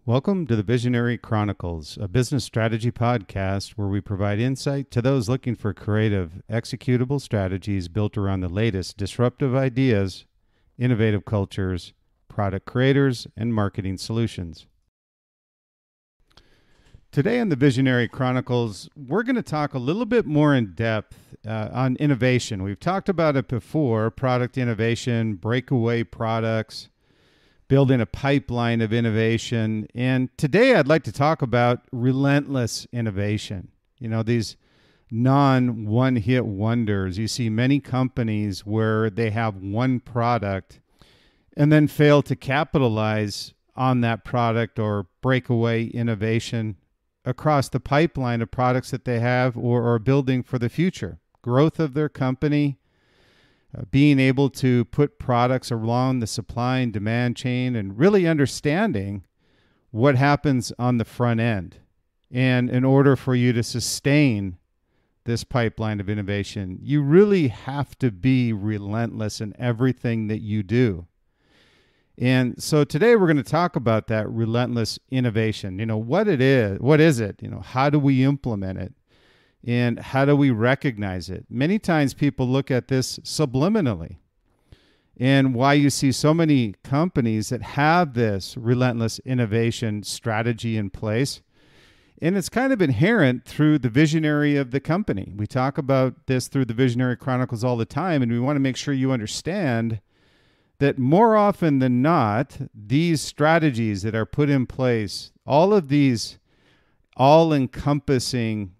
Welcome to the Visionary Chronicles, a business strategy podcast where we provide insight to those looking for creative, executable strategies built around the latest disruptive ideas, innovative cultures, product creators, and marketing solutions. Today on the Visionary Chronicles, we're going to talk a little bit more in depth on innovation. We've talked about it before, product innovation, breakaway products, building a pipeline of innovation. And today I'd like to talk about relentless innovation. You know, these non-one-hit wonders. You see many companies where they have one product and then fail to capitalize on that product or breakaway innovation across the pipeline of products that they have or are building for the future. Growth of their company, being able to put products along the supply and demand chain, and really understanding what happens on the front end. And in order for you to sustain this pipeline of innovation, you really have to be relentless in everything that you do. And so today we're going to talk about that relentless innovation. You know, what it is it? You know, how do we implement it? And how do we recognize it? Many times people look at this subliminally, and why you see so many companies that have this relentless innovation strategy in place. And it's kind of inherent through the visionary of the company. We talk about this through the Visionary Chronicles all the time, and we want to make sure you understand that more often than not, these strategies that are put in place, all of these all-encompassing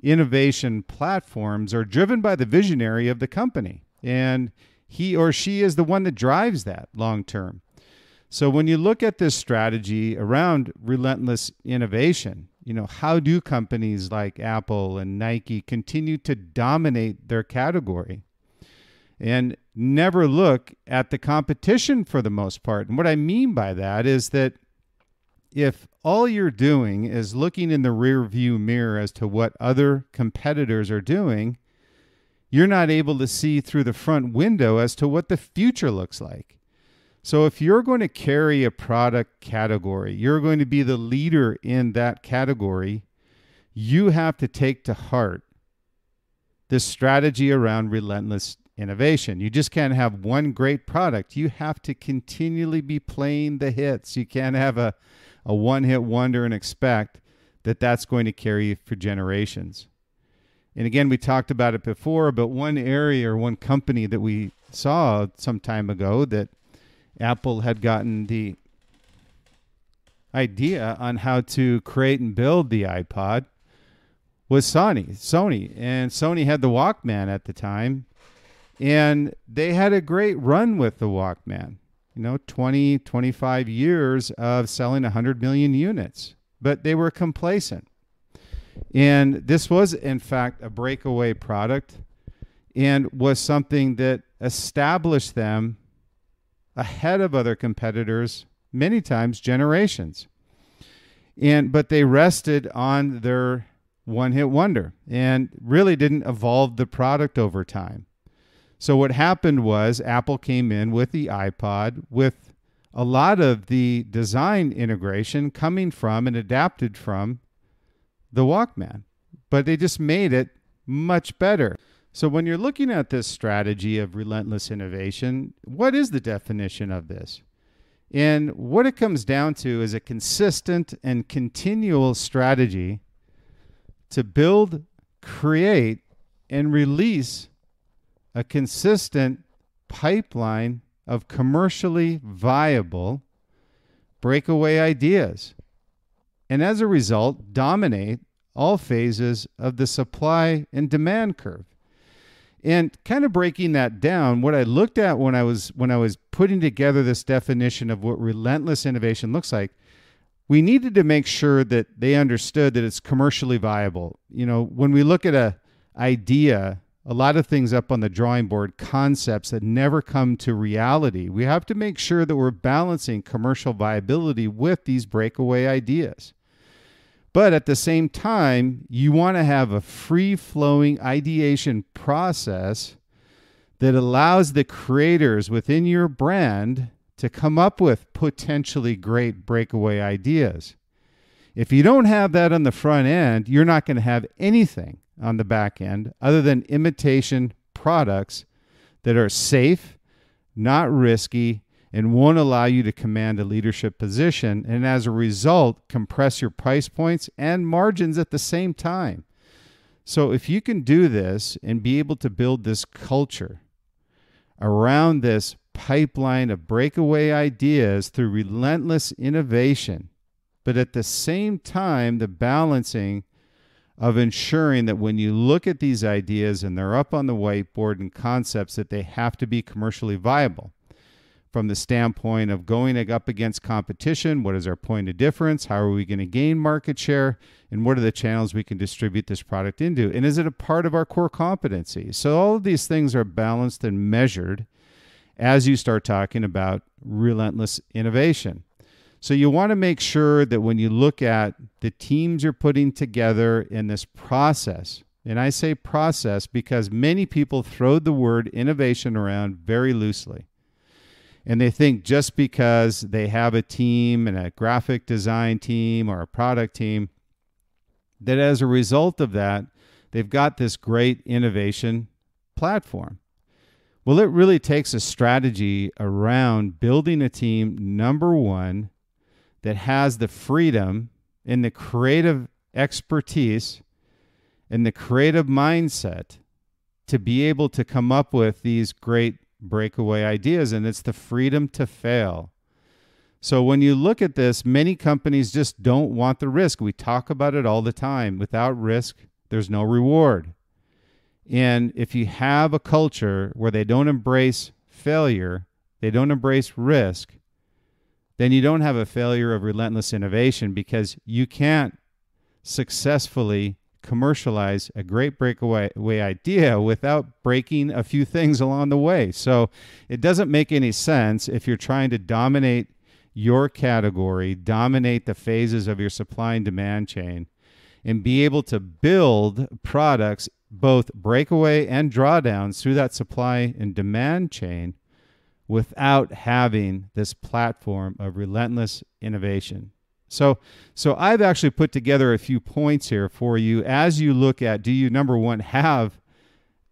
innovation platforms are driven by the visionary of the company, and he or she is the one that drives that long term. So when you look at this strategy around relentless innovation, you know, how do companies like Apple and Nike continue to dominate their category and never look at the competition for the most part? And what I mean by that is that if all you're doing is looking in the rear view mirror as to what other competitors are doing, you're not able to see through the front window as to what the future looks like. So if you're going to carry a product category, you're going to be the leader in that category, you have to take to heart this strategy around relentless innovation. You just can't have one great product. You have to continually be playing the hits. You can't have a one-hit wonder and expect that that's going to carry you for generations. And again, we talked about it before, but one area or one company that we saw some time ago that Apple had gotten the idea on how to create and build the iPod was Sony. And Sony had the Walkman at the time, and they had a great run with the Walkman. 20, 25 years of selling 100 million units, but they were complacent. And this was, in fact, a breakaway product and was something that established them ahead of other competitors, many times generations. But they rested on their one-hit wonder and really didn't evolve the product over time. So what happened was Apple came in with the iPod with a lot of the design integration coming from and adapted from the Walkman, but they just made it much better. So when you're looking at this strategy of relentless innovation, what is the definition of this? And what it comes down to is a consistent and continual strategy to build, create, and release a consistent pipeline of commercially viable breakaway ideas, and as a result, dominate all phases of the supply and demand curve. And kind of breaking that down, what I looked at when I was putting together this definition of what relentless innovation looks like, we needed to make sure that they understood that it's commercially viable. When we look at an idea, a lot of things up on the drawing board, concepts that never come to reality, we have to make sure that we're balancing commercial viability with these breakaway ideas. But at the same time, you want to have a free-flowing ideation process that allows the creators within your brand to come up with potentially great breakaway ideas. If you don't have that on the front end, you're not going to have anything on the back end other than imitation products that are safe, not risky, and won't allow you to command a leadership position, and as a result, compress your price points and margins at the same time. So if you can do this and be able to build this culture around this pipeline of breakaway ideas through relentless innovation, but at the same time, the balancing of ensuring that when you look at these ideas and they're up on the whiteboard and concepts, that they have to be commercially viable from the standpoint of going up against competition. What is our point of difference? How are we going to gain market share? And what are the channels we can distribute this product into? And is it a part of our core competency? So all of these things are balanced and measured as you start talking about relentless innovation. So you want to make sure that when you look at the teams you're putting together in this process, and I say process because many people throw the word innovation around very loosely. And they think just because they have a team and a graphic design team or a product team, that as a result of that, they've got this great innovation platform. Well, it really takes a strategy around building a team, number one, that has the freedom and the creative expertise and the creative mindset to be able to come up with these great breakaway ideas, and it's the freedom to fail. So when you look at this, many companies just don't want the risk. We talk about it all the time. Without risk, there's no reward. And if you have a culture where they don't embrace failure, they don't embrace risk, then you don't have a failure of relentless innovation, because you can't successfully commercialize a great breakaway idea without breaking a few things along the way. So it doesn't make any sense if you're trying to dominate your category, dominate the phases of your supply and demand chain, and be able to build products, both breakaway and drawdowns, through that supply and demand chain without having this platform of relentless innovation. So I've actually put together a few points here for you as you look at, do you, number one, have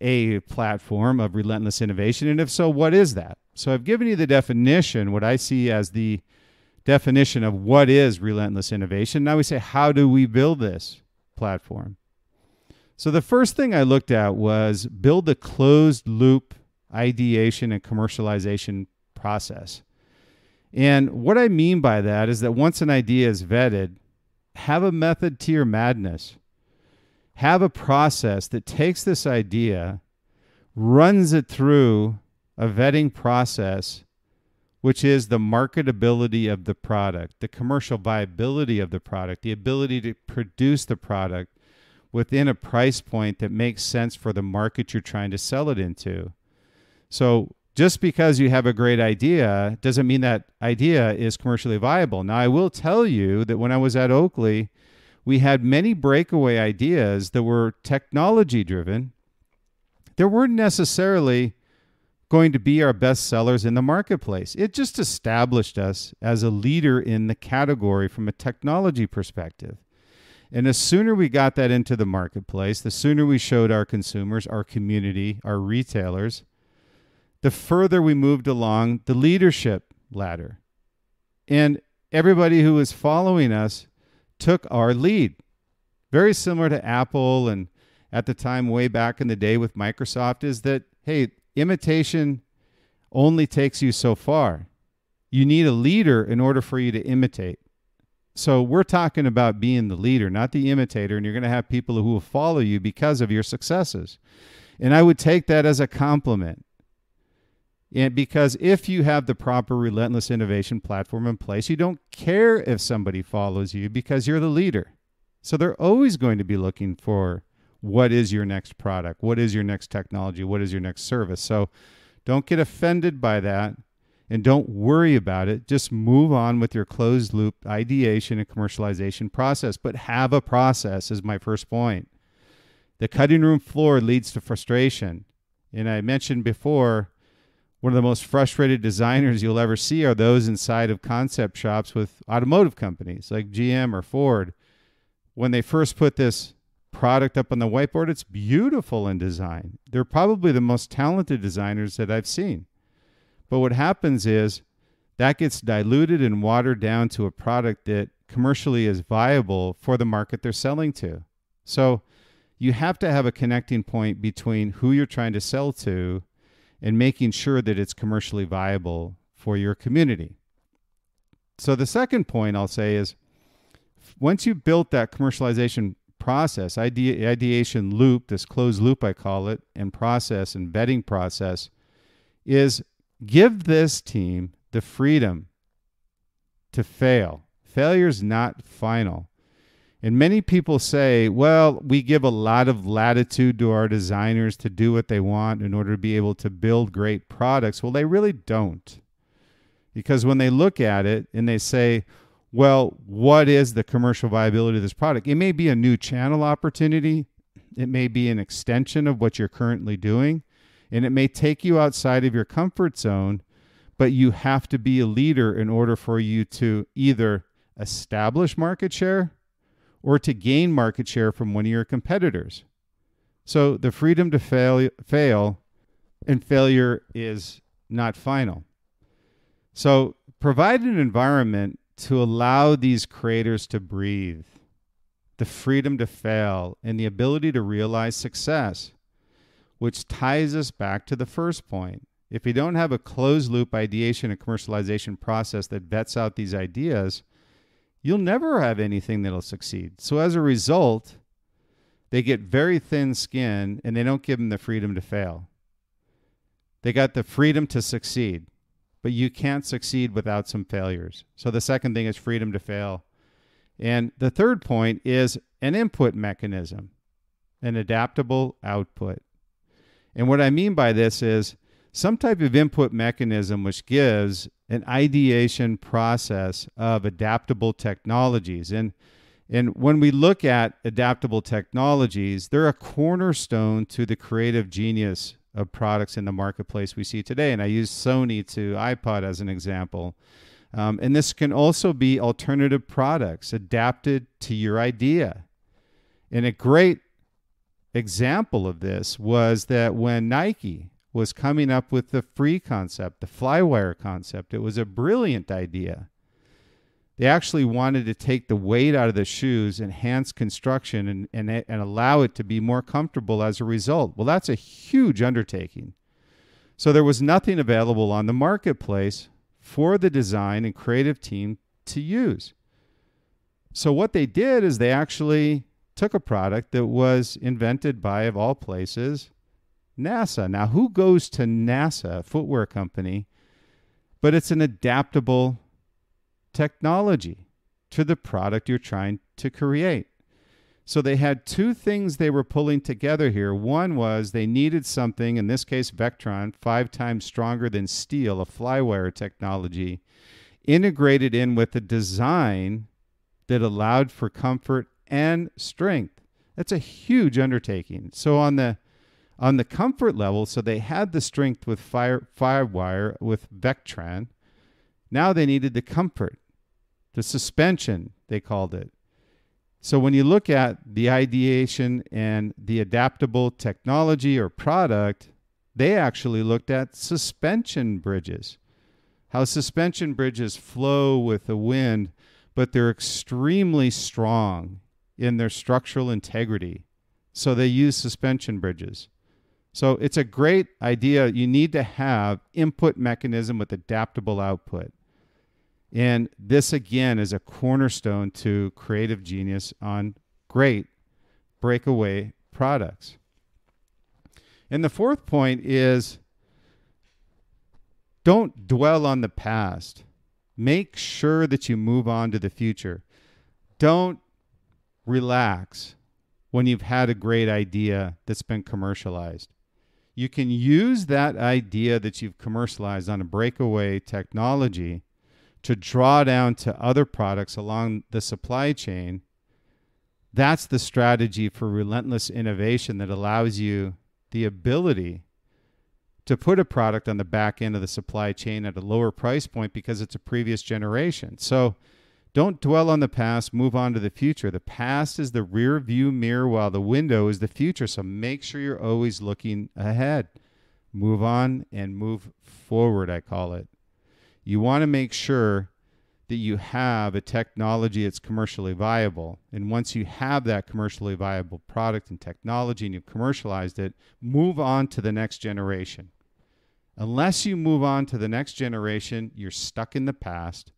a platform of relentless innovation? And if so, what is that? So I've given you the definition, what I see as the definition of what is relentless innovation. Now we say, how do we build this platform? So the first thing I looked at was build a closed loop ideation and commercialization process. And what I mean by that is that once an idea is vetted, have a method to your madness. Have a process that takes this idea, runs it through a vetting process, which is the marketability of the product, the commercial viability of the product, the ability to produce the product within a price point that makes sense for the market you're trying to sell it into. So just because you have a great idea doesn't mean that idea is commercially viable. Now, I will tell you that when I was at Oakley, we had many breakaway ideas that were technology driven. They weren't necessarily going to be our best sellers in the marketplace. It just established us as a leader in the category from a technology perspective. And the sooner we got that into the marketplace, the sooner we showed our consumers, our community, our retailers, the further we moved along the leadership ladder. And everybody who was following us took our lead. Very similar to Apple and at the time way back in the day with Microsoft, is that, hey, imitation only takes you so far. You need a leader in order for you to imitate. So we're talking about being the leader, not the imitator, and you're going to have people who will follow you because of your successes. And I would take that as a compliment. And because if you have the proper relentless innovation platform in place, you don't care if somebody follows you because you're the leader. So they're always going to be looking for what is your next product, what is your next technology, what is your next service. So don't get offended by that and don't worry about it. Just move on with your closed loop ideation and commercialization process, but have a process is my first point. The cutting room floor leads to frustration. And I mentioned before, One of the most frustrated designers you'll ever see are those inside of concept shops with automotive companies like GM or Ford. When they first put this product up on the whiteboard, it's beautiful in design. They're probably the most talented designers that I've seen. But what happens is that gets diluted and watered down to a product that commercially is viable for the market they're selling to. So you have to have a connecting point between who you're trying to sell to and making sure that it's commercially viable for your community. So the second point I'll say is, once you've built that commercialization process, ideation loop, this closed loop I call it, and process and vetting process, is give this team the freedom to fail. Failure is not final. And many people say, well, we give a lot of latitude to our designers to do what they want in order to be able to build great products. Well, they really don't. Because when they look at it and they say, well, what is the commercial viability of this product? It may be a new channel opportunity. It may be an extension of what you're currently doing. And it may take you outside of your comfort zone, but you have to be a leader in order for you to either establish market share or to gain market share from one of your competitors. So the freedom to fail and failure is not final. So provide an environment to allow these creators to breathe, the freedom to fail, and the ability to realize success, which ties us back to the first point. If you don't have a closed loop ideation and commercialization process that vets out these ideas, you'll never have anything that'll succeed. So as a result, they get very thin skin and they don't give them the freedom to fail. They got the freedom to succeed, but you can't succeed without some failures. So the second thing is freedom to fail. And the third point is an input mechanism, an adaptable output. And what I mean by this is some type of input mechanism which gives an ideation process of adaptable technologies. And when we look at adaptable technologies, they're a cornerstone to the creative genius of products in the marketplace we see today. And I use Sony to iPod as an example. And this can also be alternative products adapted to your idea. And a great example of this was that when Nike was coming up with the free concept, the flywire concept, it was a brilliant idea. They actually wanted to take the weight out of the shoes, enhance construction, and allow it to be more comfortable as a result. Well, that's a huge undertaking. So there was nothing available on the marketplace for the design and creative team to use. So what they did is they actually took a product that was invented by, of all places, NASA. Now, who goes to NASA, a footwear company? But it's an adaptable technology to the product you're trying to create. So they had two things they were pulling together here. One was they needed something, in this case Vectron, 5 times stronger than steel, a flywire technology, integrated in with a design that allowed for comfort and strength. That's a huge undertaking. So on the comfort level, so they had the strength with firewire, with Vectron. Now they needed the comfort, the suspension, they called it. So when you look at the ideation and the adaptable technology or product, they actually looked at suspension bridges, how suspension bridges flow with the wind, but they're extremely strong in their structural integrity. So they use suspension bridges. So it's a great idea. You need to have input mechanism with adaptable output. And this, again, is a cornerstone to creative genius on great breakaway products. And the fourth point is don't dwell on the past. Make sure that you move on to the future. Don't relax when you've had a great idea that's been commercialized. You can use that idea that you've commercialized on a breakaway technology to draw down to other products along the supply chain. That's the strategy for relentless innovation that allows you the ability to put a product on the back end of the supply chain at a lower price point because it's a previous generation. So don't dwell on the past, move on to the future. The past is the rear view mirror while the window is the future. So make sure you're always looking ahead. Move on and move forward, I call it. You want to make sure that you have a technology that's commercially viable. And once you have that commercially viable product and technology and you've commercialized it, move on to the next generation. Unless you move on to the next generation, you're stuck in the past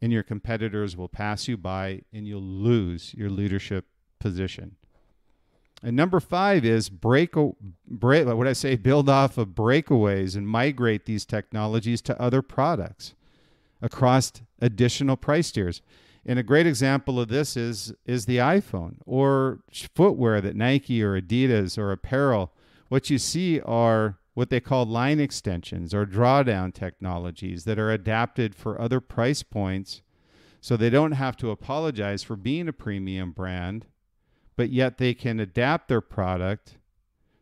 and your competitors will pass you by and you'll lose your leadership position. And number 5 is build off of breakaways and migrate these technologies to other products across additional price tiers. And a great example of this is the iPhone or footwear that Nike or Adidas or apparel. What you see are what they call line extensions or drawdown technologies that are adapted for other price points so they don't have to apologize for being a premium brand, but yet they can adapt their product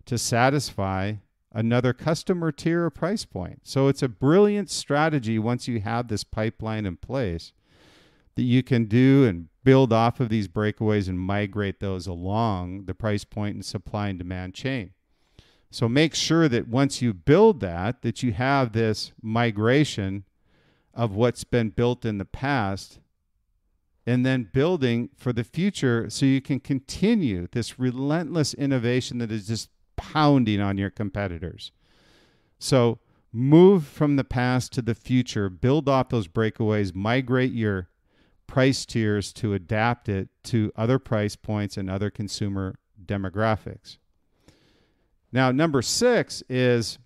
to satisfy another customer tier or price point. So it's a brilliant strategy once you have this pipeline in place that you can do and build off of these breakaways and migrate those along the price point and supply and demand chain. So make sure that once you build that you have this migration of what's been built in the past and then building for the future so you can continue this relentless innovation that is just pounding on your competitors. So move from the past to the future, build off those breakaways, migrate your price tiers to adapt it to other price points and other consumer demographics. Now, number 6 is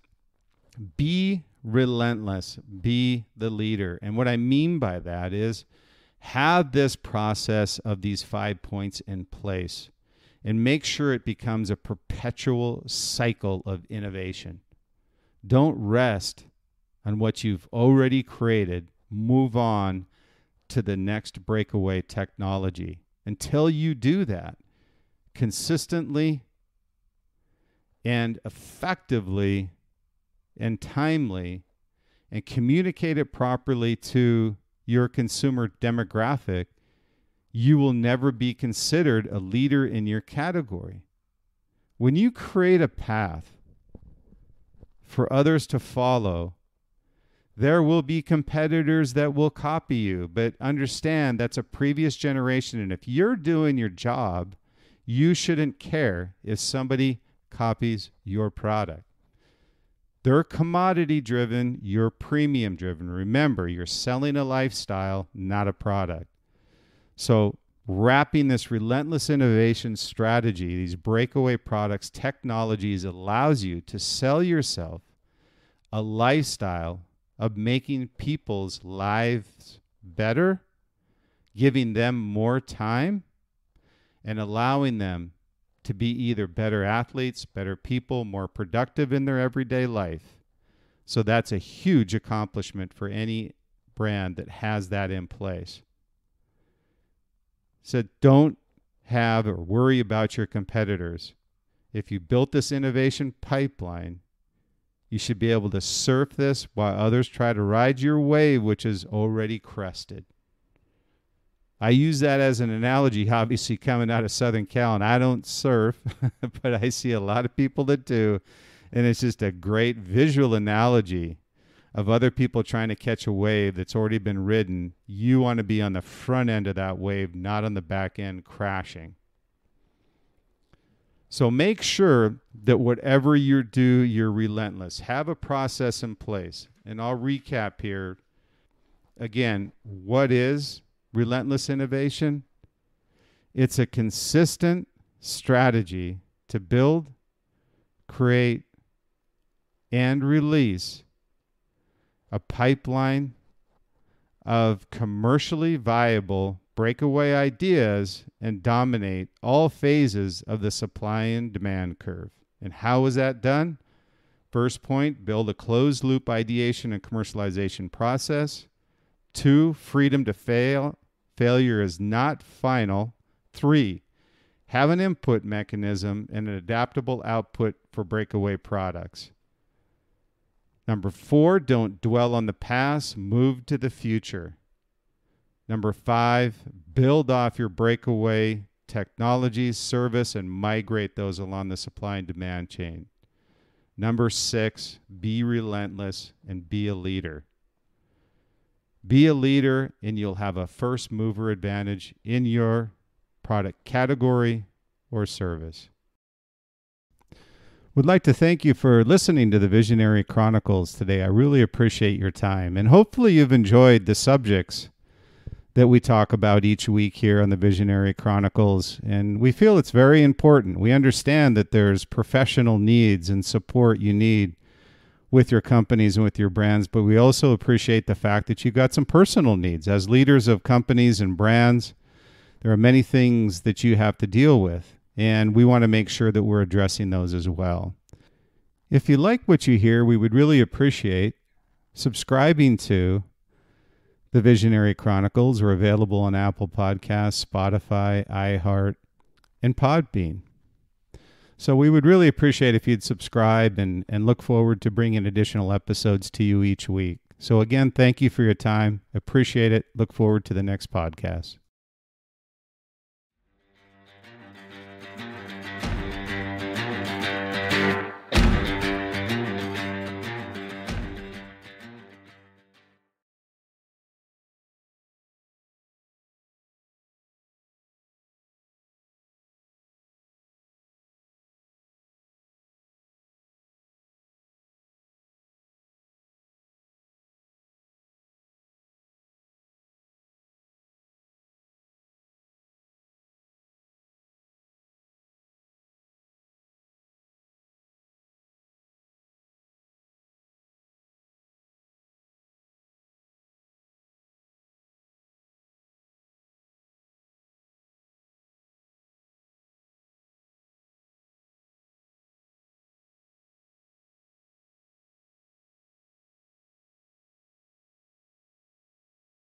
be relentless, be the leader. And what I mean by that is have this process of these 5 points in place and make sure it becomes a perpetual cycle of innovation. Don't rest on what you've already created. Move on to the next breakaway technology. Until you do that consistently and effectively and timely and communicate it properly to your consumer demographic, you will never be considered a leader in your category. When you create a path for others to follow, there will be competitors that will copy you, but understand that's a previous generation. And if you're doing your job, you shouldn't care if somebody copies your product. They're commodity driven, you're premium driven. Remember, you're selling a lifestyle, not a product. So wrapping this relentless innovation strategy, these breakaway products, technologies allows you to sell yourself a lifestyle of making people's lives better, giving them more time, and allowing them to be either better athletes, better people, more productive in their everyday life. So that's a huge accomplishment for any brand that has that in place. So don't have or worry about your competitors. If you built this innovation pipeline, you should be able to surf this while others try to ride your wave, which is already crested. I use that as an analogy, obviously coming out of Southern Cal, and I don't surf, but I see a lot of people that do, and it's just a great visual analogy of other people trying to catch a wave that's already been ridden. You want to be on the front end of that wave, not on the back end crashing. So make sure that whatever you do, you're relentless. Have a process in place. And I'll recap here. Again, what is relentless innovation? It's a consistent strategy to build, create, and release a pipeline of commercially viable breakaway ideas and dominate all phases of the supply and demand curve. And how is that done? First point, build a closed loop ideation and commercialization process. 2, freedom to fail. Failure is not final. 3, have an input mechanism and an adaptable output for breakaway products. Number 4, don't dwell on the past, move to the future. Number 5, build off your breakaway technologies, service, and migrate those along the supply and demand chain. Number 6, be relentless and be a leader. Be a leader and you'll have a first mover advantage in your product category or service. Would like to thank you for listening to the Visionary Chronicles today. I really appreciate your time, and hopefully you've enjoyed the subjects that we talk about each week here on the Visionary Chronicles, and we feel it's very important. We understand that there's professional needs and support you need with your companies and with your brands, but we also appreciate the fact that you've got some personal needs. As leaders of companies and brands, there are many things that you have to deal with, and we want to make sure that we're addressing those as well. If you like what you hear, we would really appreciate subscribing to the Visionary Chronicles. Are available on Apple Podcasts, Spotify, iHeart, and Podbean. So we would really appreciate if you'd subscribe and look forward to bringing additional episodes to you each week. So again, thank you for your time. Appreciate it. Look forward to the next podcast.